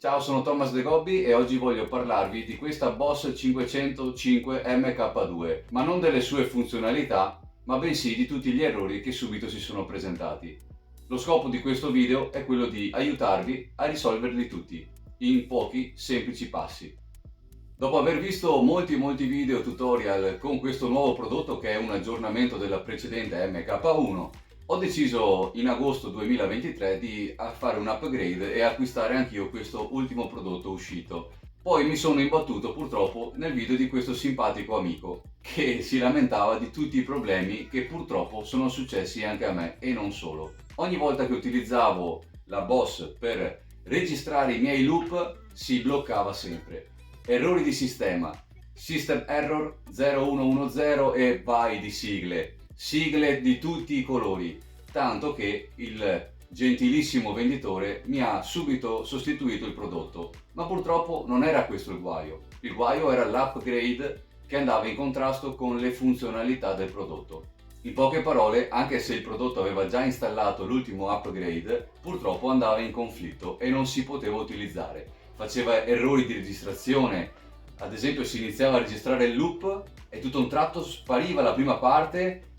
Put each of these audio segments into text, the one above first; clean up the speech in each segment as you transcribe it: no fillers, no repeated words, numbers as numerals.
Ciao, sono Thomas De Gobbi e oggi voglio parlarvi di questa Boss 505 MK2, ma non delle sue funzionalità, ma bensì di tutti gli errori che subito si sono presentati. Lo scopo di questo video è quello di aiutarvi a risolverli tutti, in pochi semplici passi. Dopo aver visto molti video tutorial con questo nuovo prodotto che è un aggiornamento della precedente MK1, ho deciso in agosto 2023 di fare un upgrade e acquistare anch'io questo ultimo prodotto uscito. Poi mi sono imbattuto purtroppo nel video di questo simpatico amico che si lamentava di tutti i problemi che purtroppo sono successi anche a me e non solo. Ogni volta che utilizzavo la Boss per registrare i miei loop si bloccava sempre. Errori di sistema, System Error 0110 e vai di sigle di tutti i colori, tanto che il gentilissimo venditore mi ha subito sostituito il prodotto, ma purtroppo non era questo il guaio era l'upgrade che andava in contrasto con le funzionalità del prodotto. In poche parole, anche se il prodotto aveva già installato l'ultimo upgrade, purtroppo andava in conflitto e non si poteva utilizzare. Faceva errori di registrazione, ad esempio si iniziava a registrare il loop e tutto un tratto spariva la prima parte,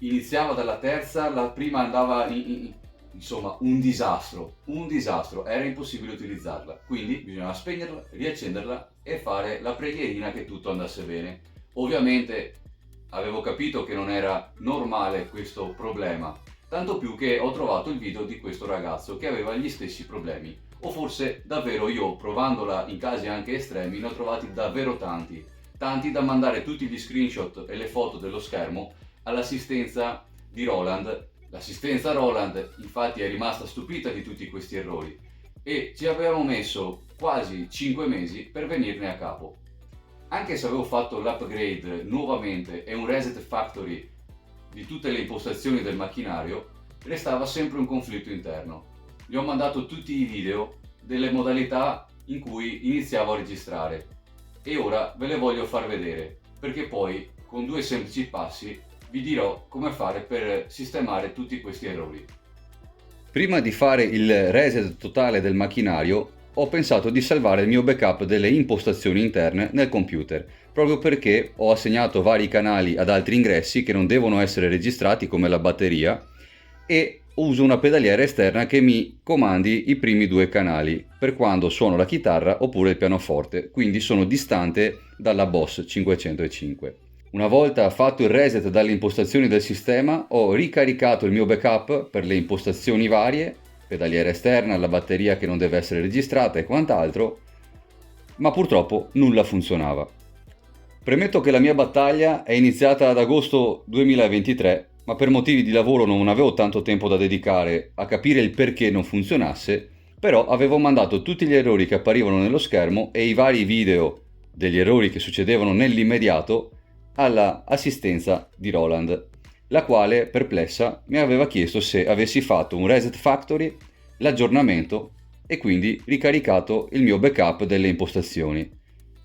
iniziava dalla terza, la prima andava insomma un disastro, era impossibile utilizzarla, quindi bisognava spegnerla, riaccenderla e fare la preghierina che tutto andasse bene. Ovviamente avevo capito che non era normale questo problema, tanto più che ho trovato il video di questo ragazzo che aveva gli stessi problemi, o forse davvero io, provandola in casi anche estremi, ne ho trovati davvero tanti da mandare tutti gli screenshot e le foto dello schermo all'assistenza di Roland. L'assistenza Roland infatti è rimasta stupita di tutti questi errori e ci avevamo messo quasi 5 mesi per venirne a capo. Anche se avevo fatto l'upgrade nuovamente e un reset factory di tutte le impostazioni del macchinario, restava sempre un conflitto interno. Gli ho mandato tutti i video delle modalità in cui iniziavo a registrare e ora ve le voglio far vedere, perché poi con due semplici passi vi dirò come fare per sistemare tutti questi errori. Prima di fare il reset totale del macchinario ho pensato di salvare il mio backup delle impostazioni interne nel computer, proprio perché ho assegnato vari canali ad altri ingressi che non devono essere registrati come la batteria e uso una pedaliera esterna che mi comandi i primi due canali per quando suono la chitarra oppure il pianoforte, quindi sono distante dalla Boss 505. Una volta fatto il reset dalle impostazioni del sistema, ho ricaricato il mio backup per le impostazioni varie, pedaliera esterna, la batteria che non deve essere registrata e quant'altro, ma purtroppo nulla funzionava. Premetto che la mia battaglia è iniziata ad agosto 2023, ma per motivi di lavoro non avevo tanto tempo da dedicare a capire il perché non funzionasse, però avevo mandato tutti gli errori che apparivano nello schermo e i vari video degli errori che succedevano nell'immediato alla assistenza di Roland, la quale, perplessa, mi aveva chiesto se avessi fatto un reset factory, l'aggiornamento e quindi ricaricato il mio backup delle impostazioni.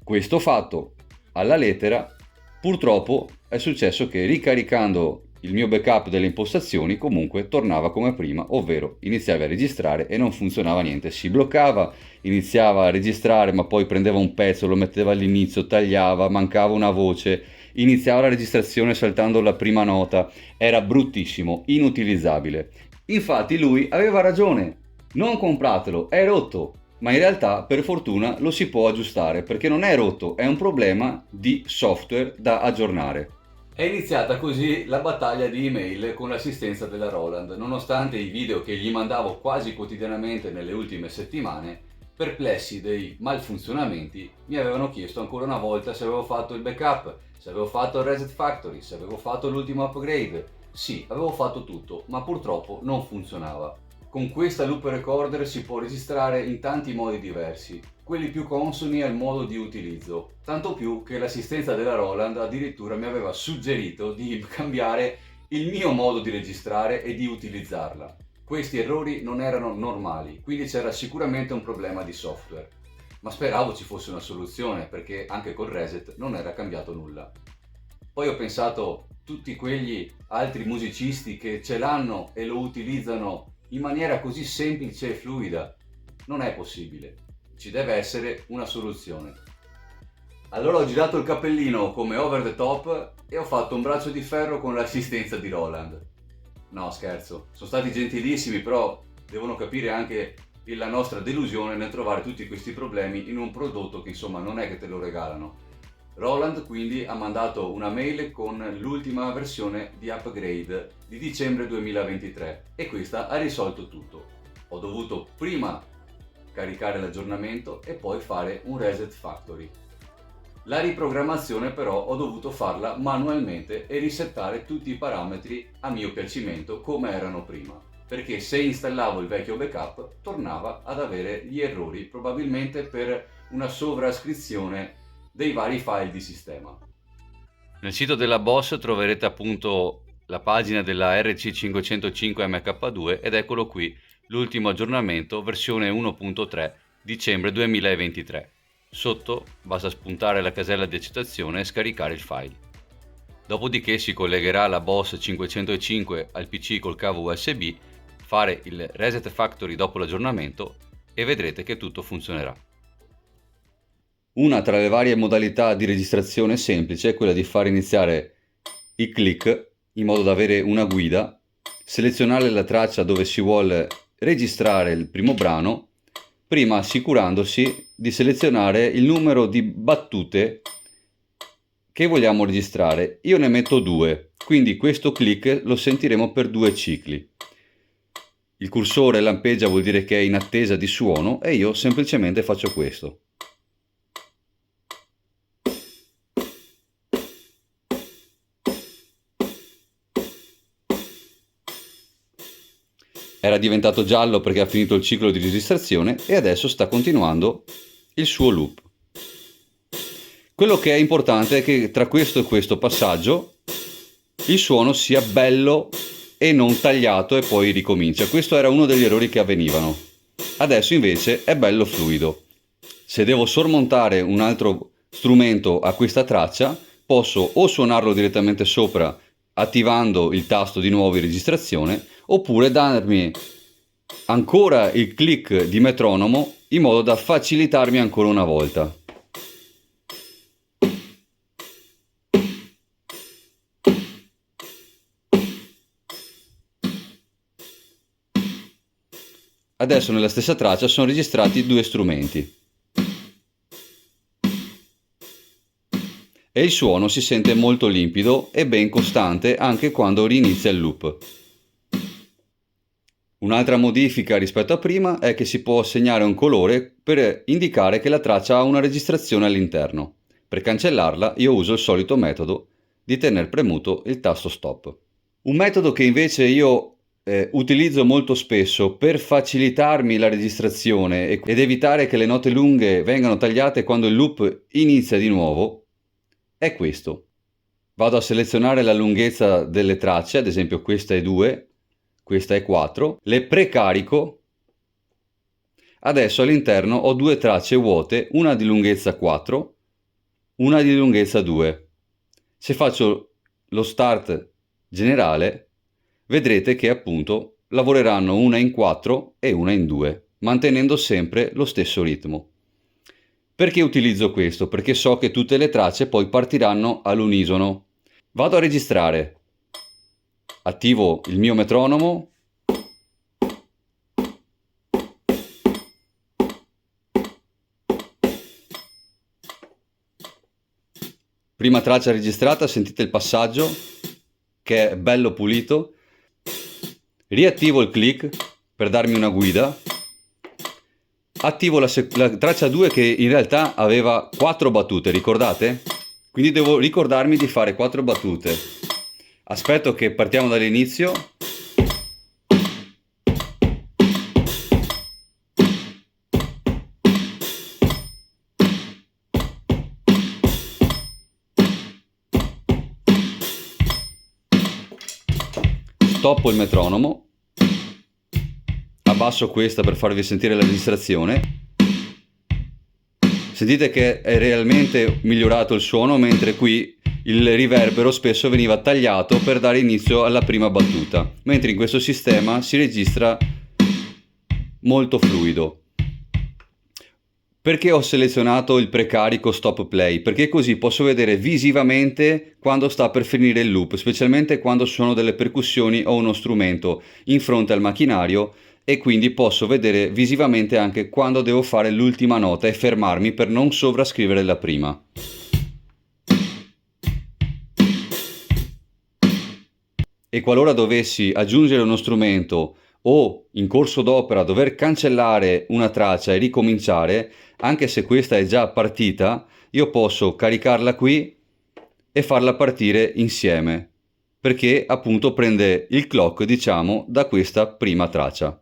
Questo fatto alla lettera, purtroppo è successo che ricaricando il mio backup delle impostazioni comunque tornava come prima, ovvero iniziava a registrare e non funzionava niente, si bloccava, iniziava a registrare ma poi prendeva un pezzo, lo metteva all'inizio, tagliava, mancava una voce, iniziava la registrazione saltando la prima nota, era bruttissimo, inutilizzabile. Infatti lui aveva ragione, non compratelo, è rotto, ma in realtà per fortuna lo si può aggiustare perché non è rotto, è un problema di software da aggiornare. È iniziata così la battaglia di email con l'assistenza della Roland, nonostante i video che gli mandavo quasi quotidianamente nelle ultime settimane, perplessi dei malfunzionamenti, mi avevano chiesto ancora una volta se avevo fatto il backup, se avevo fatto il reset factory, se avevo fatto l'ultimo upgrade. Sì, avevo fatto tutto, ma purtroppo non funzionava. Con questa loop recorder si può registrare in tanti modi diversi, quelli più consoni al modo di utilizzo, tanto più che l'assistenza della Roland addirittura mi aveva suggerito di cambiare il mio modo di registrare e di utilizzarla. Questi errori non erano normali, quindi c'era sicuramente un problema di software, ma speravo ci fosse una soluzione perché anche col reset non era cambiato nulla. Poi ho pensato tutti quegli altri musicisti che ce l'hanno e lo utilizzano in maniera così semplice e fluida. Non è possibile. ci deve essere una soluzione. Allora ho girato il cappellino come over the top e ho fatto un braccio di ferro con l'assistenza di Roland. No, scherzo, sono stati gentilissimi, però devono capire anche la nostra delusione nel trovare tutti questi problemi in un prodotto che insomma non è che te lo regalano. Roland quindi ha mandato una mail con l'ultima versione di upgrade di dicembre 2023 e questa ha risolto tutto. Ho dovuto prima caricare l'aggiornamento e poi fare un reset factory. La riprogrammazione però ho dovuto farla manualmente e risettare tutti i parametri a mio piacimento come erano prima, perché se installavo il vecchio backup tornava ad avere gli errori, probabilmente per una sovrascrizione dei vari file di sistema. Nel sito della Boss troverete appunto la pagina della RC505 MK2 ed eccolo qui, l'ultimo aggiornamento versione 1.3 dicembre 2023. Sotto basta spuntare la casella di accettazione e scaricare il file. Dopodiché si collegherà la Boss 505 al PC col cavo USB, fare il Reset Factory dopo l'aggiornamento e vedrete che tutto funzionerà. Una tra le varie modalità di registrazione semplice è quella di far iniziare i click in modo da avere una guida, selezionare la traccia dove si vuole registrare il primo brano, prima assicurandosi di selezionare il numero di battute che vogliamo registrare. Io ne metto 2, quindi questo click lo sentiremo per 2 cicli. Il cursore lampeggia, vuol dire che è in attesa di suono e io semplicemente faccio questo. Era diventato giallo perché ha finito il ciclo di registrazione e adesso sta continuando il suo loop. Quello che è importante è che tra questo e questo passaggio il suono sia bello e non tagliato e poi ricomincia. Questo era uno degli errori che avvenivano. Adesso invece è bello fluido. Se devo sormontare un altro strumento a questa traccia, posso o suonarlo direttamente sopra attivando il tasto di nuovo di registrazione, oppure darmi ancora il click di metronomo in modo da facilitarmi ancora una volta. Adesso nella stessa traccia sono registrati 2 strumenti e il suono si sente molto limpido e ben costante anche quando rinizia il loop. Un'altra modifica rispetto a prima è che si può assegnare un colore per indicare che la traccia ha una registrazione all'interno. Per cancellarla io uso il solito metodo di tenere premuto il tasto stop. Un metodo che invece io utilizzo molto spesso per facilitarmi la registrazione ed evitare che le note lunghe vengano tagliate quando il loop inizia di nuovo è questo. Vado a selezionare la lunghezza delle tracce, ad esempio questa è 2, questa è 4, le precarico. Adesso all'interno ho 2 tracce vuote, una di lunghezza 4, una di lunghezza 2. Se faccio lo start generale, vedrete che appunto lavoreranno una in 4 e una in 2, mantenendo sempre lo stesso ritmo. Perché utilizzo questo? Perché so che tutte le tracce poi partiranno all'unisono. Vado a registrare, attivo il mio metronomo, prima traccia registrata, sentite il passaggio che è bello pulito, riattivo il click per darmi una guida, attivo la traccia 2 che in realtà aveva 4 battute, ricordate? Quindi devo ricordarmi di fare 4 battute. Aspetto che partiamo dall'inizio. Stoppo il metronomo, abbasso questa per farvi sentire la registrazione. Sentite che è realmente migliorato il suono, mentre qui il riverbero spesso veniva tagliato per dare inizio alla prima battuta, mentre in questo sistema si registra molto fluido. Perché ho selezionato il precarico stop play? Perché così posso vedere visivamente quando sta per finire il loop, specialmente quando ci sono delle percussioni o uno strumento in fronte al macchinario, e quindi posso vedere visivamente anche quando devo fare l'ultima nota e fermarmi per non sovrascrivere la prima. E qualora dovessi aggiungere uno strumento o in corso d'opera dover cancellare una traccia e ricominciare, anche se questa è già partita, io posso caricarla qui e farla partire insieme, perché appunto prende il clock, diciamo, da questa prima traccia.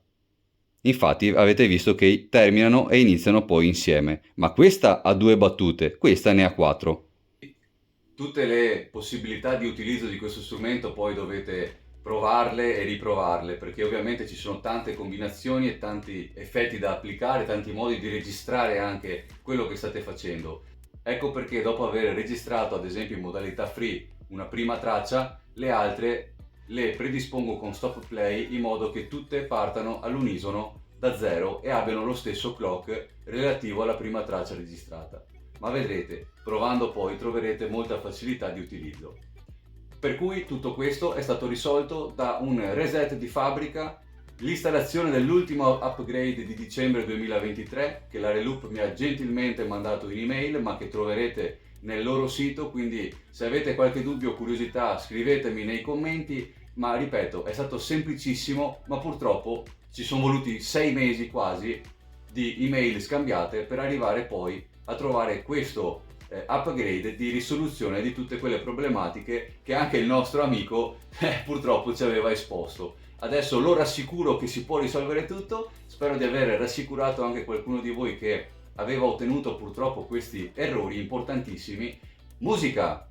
Infatti avete visto che terminano e iniziano poi insieme, ma questa ha 2 battute, questa ne ha 4. Tutte le possibilità di utilizzo di questo strumento poi dovete provarle e riprovarle, perché ovviamente ci sono tante combinazioni e tanti effetti da applicare, tanti modi di registrare anche quello che state facendo. Ecco perché dopo aver registrato ad esempio in modalità free una prima traccia, le altre le predispongo con stop play in modo che tutte partano all'unisono da zero e abbiano lo stesso clock relativo alla prima traccia registrata. Ma vedrete, provando poi troverete molta facilità di utilizzo. Per cui tutto questo è stato risolto da un reset di fabbrica, l'installazione dell'ultimo upgrade di dicembre 2023 che la Reloop mi ha gentilmente mandato in email, ma che troverete nel loro sito, quindi se avete qualche dubbio o curiosità scrivetemi nei commenti, ma ripeto, è stato semplicissimo, ma purtroppo ci sono voluti 6 mesi quasi di email scambiate per arrivare poi a trovare questo upgrade di risoluzione di tutte quelle problematiche che anche il nostro amico purtroppo ci aveva esposto. Adesso lo rassicuro che si può risolvere tutto, spero di aver rassicurato anche qualcuno di voi che aveva ottenuto purtroppo questi errori importantissimi. Musica!